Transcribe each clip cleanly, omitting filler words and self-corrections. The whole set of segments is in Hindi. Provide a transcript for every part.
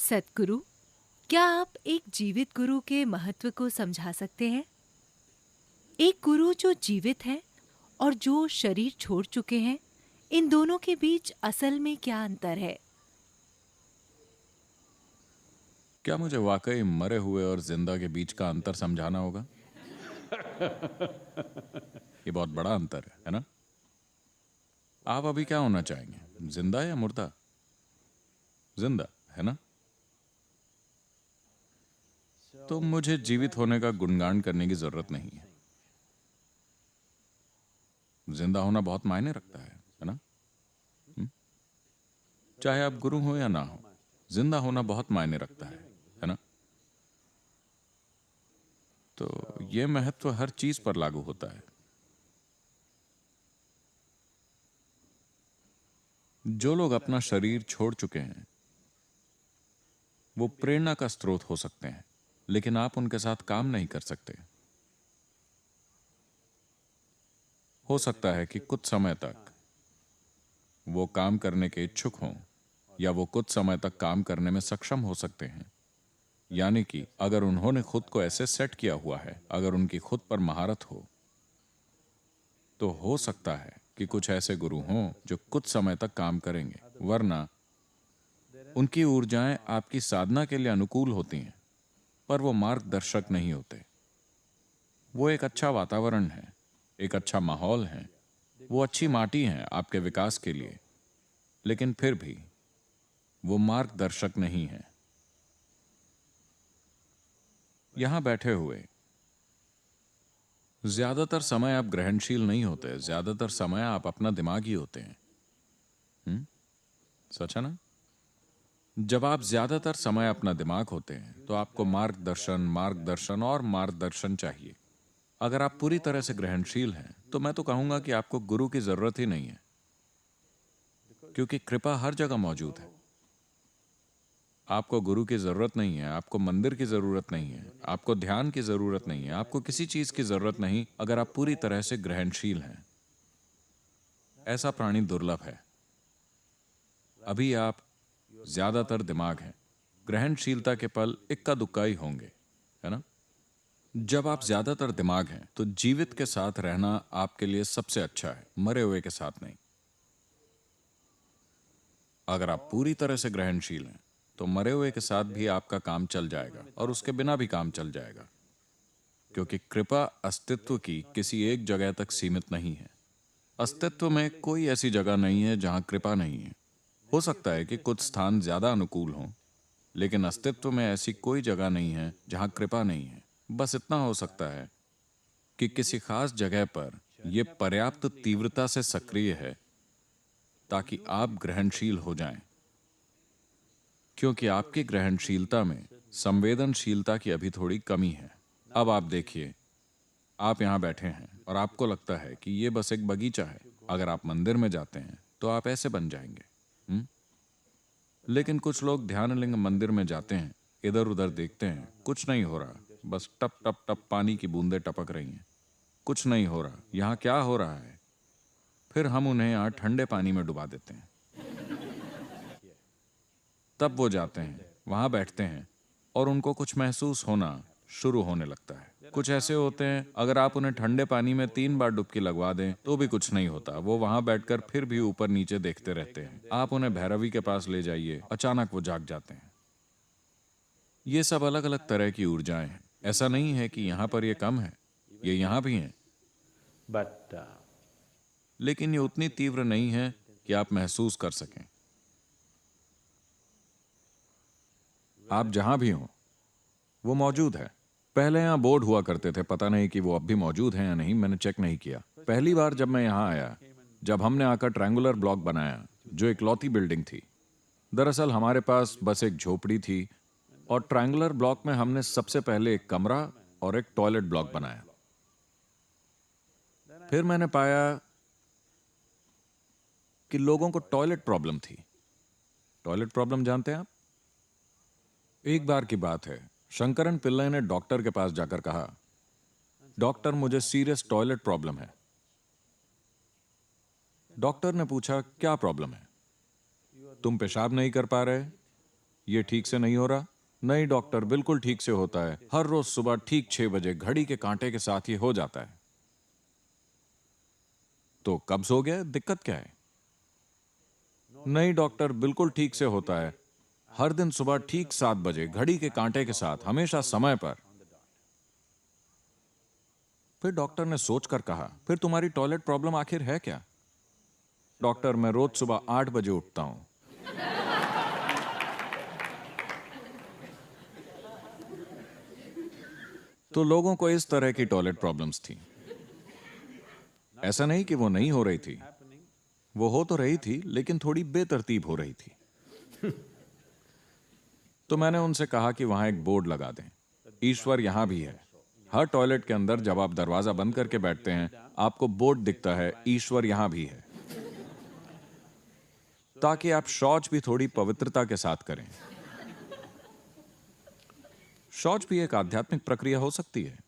सतगुरु, क्या आप एक जीवित गुरु के महत्व को समझा सकते हैं? एक गुरु जो जीवित है और जो शरीर छोड़ चुके हैं, इन दोनों के बीच असल में क्या अंतर है? क्या मुझे वाकई मरे हुए और जिंदा के बीच का अंतर समझाना होगा? ये बहुत बड़ा अंतर है ना? आप अभी क्या होना चाहेंगे, जिंदा या मुर्दा? जिंदा, है ना? तो मुझे जीवित होने का गुणगान करने की जरूरत नहीं है। जिंदा होना बहुत मायने रखता है ना? हम्म? चाहे आप गुरु हो या ना हो, जिंदा होना बहुत मायने रखता है ना? तो ये महत्व हर चीज पर लागू होता है। जो लोग अपना शरीर छोड़ चुके हैं वो प्रेरणा का स्रोत हो सकते हैं, लेकिन आप उनके साथ काम नहीं कर सकते। हो सकता है कि कुछ समय तक वो काम करने के इच्छुक हों, या वो कुछ समय तक काम करने में सक्षम हो सकते हैं। यानी कि अगर उन्होंने खुद को ऐसे सेट किया हुआ है, अगर उनकी खुद पर महारत हो, तो हो सकता है कि कुछ ऐसे गुरु हों जो कुछ समय तक काम करेंगे, वरना उनकी ऊर्जाएं आपकी साधना के लिए अनुकूल होती हैं, पर वो मार्गदर्शक नहीं होते। वो एक अच्छा वातावरण है, एक अच्छा माहौल है, वो अच्छी माटी है आपके विकास के लिए, लेकिन फिर भी वो मार्गदर्शक नहीं है। यहां बैठे हुए ज्यादातर समय आप ग्रहणशील नहीं होते, ज्यादातर समय आप अपना दिमाग ही होते हैं। हम्म? सच है ना? जब आप ज्यादातर समय अपना दिमाग होते हैं तो आपको मार्गदर्शन मार्गदर्शन और मार्गदर्शन चाहिए। अगर आप पूरी तरह से ग्रहणशील हैं तो मैं तो कहूंगा कि आपको गुरु की जरूरत ही नहीं है, क्योंकि कृपा हर जगह मौजूद है। आपको गुरु की जरूरत नहीं है, आपको मंदिर की जरूरत नहीं है, आपको ध्यान की जरूरत नहीं है, आपको किसी चीज की जरूरत नहीं, अगर आप पूरी तरह से ग्रहणशील हैं। ऐसा प्राणी दुर्लभ है। अभी आप ज्यादातर दिमाग हैं, ग्रहणशीलता के पल इक्का दुक्का ही होंगे, है ना? जब आप ज्यादातर दिमाग हैं तो जीवित के साथ रहना आपके लिए सबसे अच्छा है, मरे हुए के साथ नहीं। अगर आप पूरी तरह से ग्रहणशील हैं तो मरे हुए के साथ भी आपका काम चल जाएगा और उसके बिना भी काम चल जाएगा, क्योंकि कृपा अस्तित्व की किसी एक जगह तक सीमित नहीं है। अस्तित्व में कोई ऐसी जगह नहीं है जहां कृपा नहीं है। हो सकता है कि कुछ स्थान ज्यादा अनुकूल हों, लेकिन अस्तित्व में ऐसी कोई जगह नहीं है जहां कृपा नहीं है। बस इतना हो सकता है कि किसी खास जगह पर यह पर्याप्त तीव्रता से सक्रिय है ताकि आप ग्रहणशील हो जाएं, क्योंकि आपकी ग्रहणशीलता में संवेदनशीलता की अभी थोड़ी कमी है। अब आप देखिए, आप यहां बैठे हैं और आपको लगता है कि यह बस एक बगीचा है। अगर आप मंदिर में जाते हैं तो आप ऐसे बन जाएंगे। हम्म? लेकिन कुछ लोग ध्यानलिंग मंदिर में जाते हैं, इधर उधर देखते हैं, कुछ नहीं हो रहा, बस टप टप टप पानी की बूंदें टपक रही हैं। कुछ नहीं हो रहा, यहां क्या हो रहा है? फिर हम उन्हें यहां ठंडे पानी में डुबा देते हैं। तब वो जाते हैं, वहां बैठते हैं और उनको कुछ महसूस होना शुरू होने लगता है। कुछ ऐसे होते हैं, अगर आप उन्हें ठंडे पानी में 3 बार डुबकी लगवा दें तो भी कुछ नहीं होता। वो वहां बैठकर फिर भी ऊपर नीचे देखते रहते हैं। आप उन्हें भैरवी के पास ले जाइए, अचानक वो जाग जाते हैं। ये सब अलग अलग तरह की ऊर्जाएं हैं। ऐसा नहीं है कि यहां पर ये कम है, ये यहां भी हैं, but लेकिन ये उतनी तीव्र नहीं है कि आप महसूस कर सकें। आप जहां भी हों, वो मौजूद है। पहले यहां बोर्ड हुआ करते थे, पता नहीं कि वो अब भी मौजूद हैं या नहीं, मैंने चेक नहीं किया। पहली बार जब मैं यहां आया, जब हमने आकर ट्रायंगुलर ब्लॉक बनाया जो इकलौती बिल्डिंग थी। दरअसल हमारे पास बस एक झोपड़ी थी, और ट्रायंगुलर ब्लॉक में हमने सबसे पहले एक कमरा और एक टॉयलेट ब्लॉक बनाया। फिर मैंने पाया कि लोगों को टॉयलेट प्रॉब्लम थी। टॉयलेट प्रॉब्लम जानते हैं आप? एक बार की बात है, शंकरन पिल्लई ने डॉक्टर के पास जाकर कहा, डॉक्टर मुझे सीरियस टॉयलेट प्रॉब्लम है। डॉक्टर ने पूछा, क्या प्रॉब्लम है? तुम पेशाब नहीं कर पा रहे? ये ठीक से नहीं हो रहा? नहीं डॉक्टर, बिल्कुल ठीक से होता है। हर रोज सुबह ठीक 6 बजे घड़ी के कांटे के साथ ये हो जाता है। तो कब्ज हो गया, दिक्कत क्या है? नहीं डॉक्टर, बिल्कुल ठीक से होता है। हर दिन सुबह ठीक 7 बजे घड़ी के कांटे के साथ, हमेशा समय पर। फिर डॉक्टर ने सोचकर कहा, फिर तुम्हारी टॉयलेट प्रॉब्लम आखिर है क्या? डॉक्टर, मैं रोज सुबह 8 बजे उठता हूं। तो लोगों को इस तरह की टॉयलेट प्रॉब्लम्स थी। ऐसा नहीं कि वो नहीं हो रही थी, वो हो तो रही थी, लेकिन थोड़ी बेतरतीब हो रही थी। तो मैंने उनसे कहा कि वहां एक बोर्ड लगा दें, ईश्वर यहां भी है। हर टॉयलेट के अंदर जब आप दरवाजा बंद करके बैठते हैं, आपको बोर्ड दिखता है, ईश्वर यहां भी है, ताकि आप शौच भी थोड़ी पवित्रता के साथ करें। शौच भी एक आध्यात्मिक प्रक्रिया हो सकती है।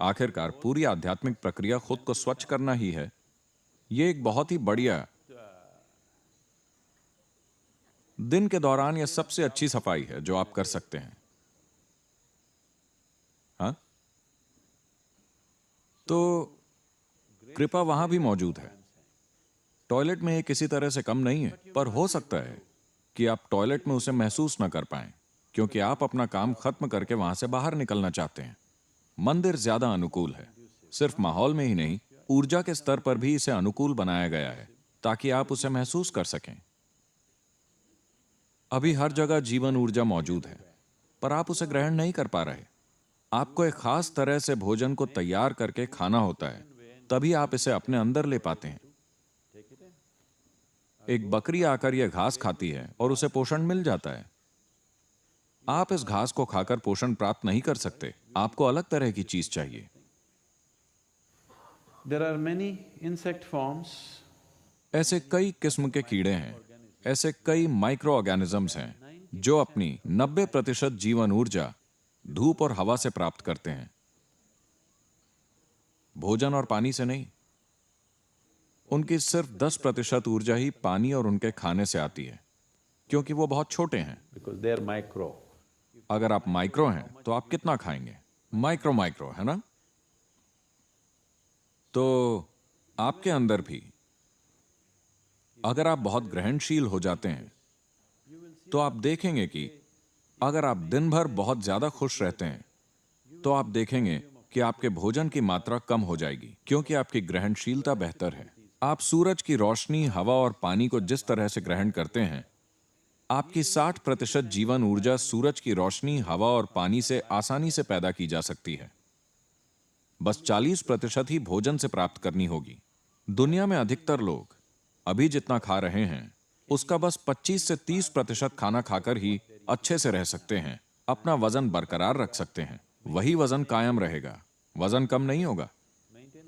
आखिरकार पूरी आध्यात्मिक प्रक्रिया खुद को स्वच्छ करना ही है। यह एक बहुत ही बढ़िया, दिन के दौरान यह सबसे अच्छी सफाई है जो आप कर सकते हैं। हाँ, तो कृपा वहां भी मौजूद है। टॉयलेट में ये किसी तरह से कम नहीं है, पर हो सकता है कि आप टॉयलेट में उसे महसूस ना कर पाएं, क्योंकि आप अपना काम खत्म करके वहां से बाहर निकलना चाहते हैं। मंदिर ज्यादा अनुकूल है, सिर्फ माहौल में ही नहीं, ऊर्जा के स्तर पर भी इसे अनुकूल बनाया गया है, ताकि आप उसे महसूस कर सकें। अभी हर जगह जीवन ऊर्जा मौजूद है, पर आप उसे ग्रहण नहीं कर पा रहे। आपको एक खास तरह से भोजन को तैयार करके खाना होता है, तभी आप इसे अपने अंदर ले पाते हैं। एक बकरी आकर यह घास खाती है और उसे पोषण मिल जाता है। आप इस घास को खाकर पोषण प्राप्त नहीं कर सकते, आपको अलग तरह की चीज चाहिए। There are many insect forms. ऐसे कई किस्म के कीड़े हैं, ऐसे कई माइक्रो ऑर्गेनिजम्स हैं जो अपनी 90% जीवन ऊर्जा धूप और हवा से प्राप्त करते हैं, भोजन और पानी से नहीं। उनकी सिर्फ 10% ऊर्जा ही पानी और उनके खाने से आती है, क्योंकि वो बहुत छोटे हैं। Because they are micro. अगर आप माइक्रो हैं तो आप कितना खाएंगे? माइक्रो माइक्रो, है ना? तो आपके अंदर भी अगर आप बहुत ग्रहणशील हो जाते हैं, तो आप देखेंगे कि अगर आप दिन भर बहुत ज्यादा खुश रहते हैं, तो आप देखेंगे कि आपके भोजन की मात्रा कम हो जाएगी, क्योंकि आपकी ग्रहणशीलता बेहतर है। आप सूरज की रोशनी, हवा और पानी को जिस तरह से ग्रहण करते हैं, आपकी 60% जीवन ऊर्जा सूरज की रोशनी, हवा और पानी से आसानी से पैदा की जा सकती है। बस 40% ही भोजन से प्राप्त करनी होगी। दुनिया में अधिकतर लोग अभी जितना खा रहे हैं, उसका बस 25 से 30% खाना खाकर ही अच्छे से रह सकते हैं, अपना वजन बरकरार रख सकते हैं। वही वजन कायम रहेगा, वजन कम नहीं होगा।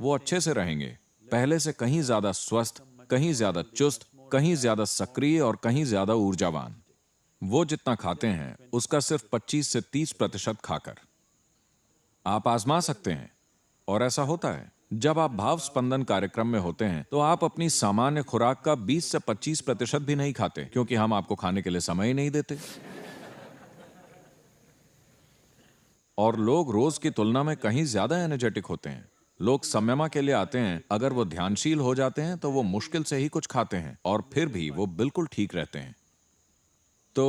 वो अच्छे से रहेंगे, पहले से कहीं ज्यादा स्वस्थ, कहीं ज्यादा चुस्त, कहीं ज्यादा सक्रिय और कहीं ज्यादा ऊर्जावान। वो जितना खाते हैं उसका सिर्फ 25 से 30% खाकर। आप आजमा सकते हैं, और ऐसा होता है। जब आप भाव स्पंदन कार्यक्रम में होते हैं, तो आप अपनी सामान्य खुराक का 20 से 25% भी नहीं खाते, क्योंकि हम आपको खाने के लिए समय ही नहीं देते। और लोग रोज की तुलना में कहीं ज्यादा एनर्जेटिक होते हैं। लोग संयमा के लिए आते हैं, अगर वो ध्यानशील हो जाते हैं तो वो मुश्किल से ही कुछ खाते हैं, और फिर भी वो बिल्कुल ठीक रहते हैं। तो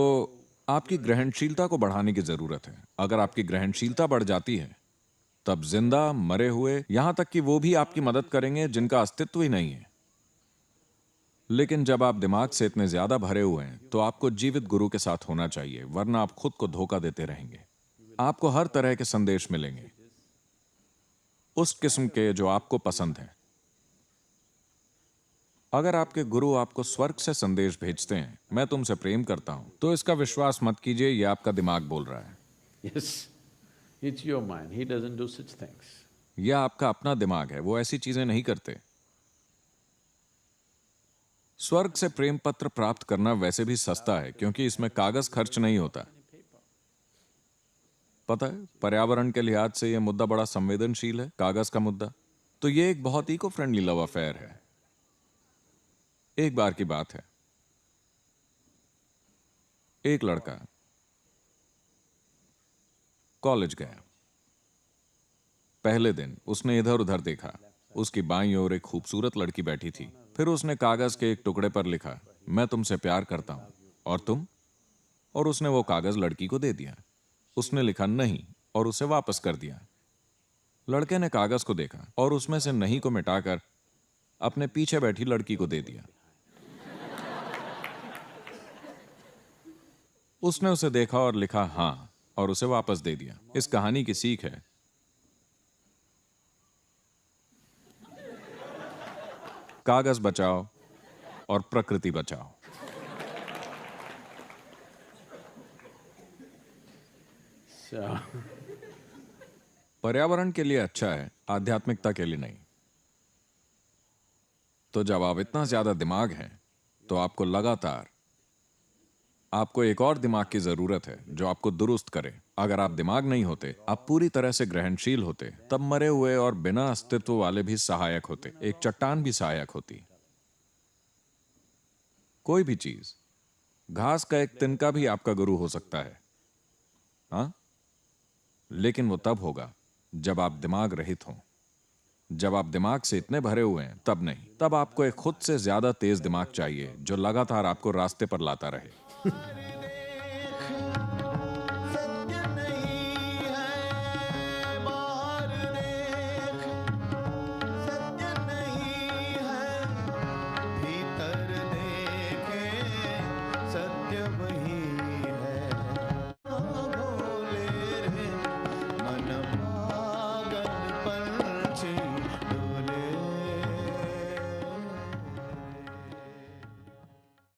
आपकी ग्रहणशीलता को बढ़ाने की जरूरत है। अगर आपकी ग्रहणशीलता बढ़ जाती है, तब जिंदा, मरे हुए, यहां तक कि वो भी आपकी मदद करेंगे जिनका अस्तित्व ही नहीं है। लेकिन जब आप दिमाग से इतने ज्यादा भरे हुए हैं, तो आपको जीवित गुरु के साथ होना चाहिए, वरना आप खुद को धोखा देते रहेंगे। आपको हर तरह के संदेश मिलेंगे, उस किस्म के जो आपको पसंद है। अगर आपके गुरु आपको स्वर्ग से संदेश भेजते हैं, मैं तुमसे प्रेम करता हूं, तो इसका विश्वास मत कीजिए, यह आपका दिमाग बोल रहा है। Yes, it's your mind. He doesn't do such things. यह आपका अपना दिमाग है, वो ऐसी चीजें नहीं करते। स्वर्ग से प्रेम पत्र प्राप्त करना वैसे भी सस्ता है, क्योंकि इसमें कागज खर्च नहीं होता। पता है, पर्यावरण के लिहाज से यह मुद्दा बड़ा संवेदनशील है, कागज का मुद्दा। तो यह एक बहुत इको फ्रेंडली लव अफेयर है। एक बार की बात है, एक लड़का कॉलेज गया। पहले दिन उसने इधर उधर देखा। उसकी बाईं ओर एक खूबसूरत लड़की बैठी थी। फिर उसने कागज के एक टुकड़े पर लिखा, मैं तुमसे प्यार करता हूं, और तुम? और उसने वो कागज लड़की को दे दिया। उसने लिखा नहीं और उसे वापस कर दिया। लड़के ने कागज को देखा और उसमें से नहीं को मिटाकर अपने पीछे बैठी लड़की को दे दिया। उसने उसे देखा और लिखा हां और उसे वापस दे दिया। इस कहानी की सीख है, कागज बचाओ और प्रकृति बचाओ। So, पर्यावरण के लिए अच्छा है, आध्यात्मिकता के लिए नहीं। तो जब आप इतना ज्यादा दिमाग हैं तो आपको एक और दिमाग की जरूरत है जो आपको दुरुस्त करे। अगर आप दिमाग नहीं होते, आप पूरी तरह से ग्रहणशील होते, तब मरे हुए और बिना अस्तित्व वाले भी सहायक होते। एक चट्टान भी सहायक होती। कोई भी चीज, घास का एक तिनका भी आपका गुरु हो सकता है, हाँ? लेकिन वो तब होगा जब आप दिमाग रहित हों। जब आप दिमाग से इतने भरे हुए हैं तब नहीं। तब आपको एक खुद से ज्यादा तेज दिमाग चाहिए जो लगातार आपको रास्ते पर लाता रहे।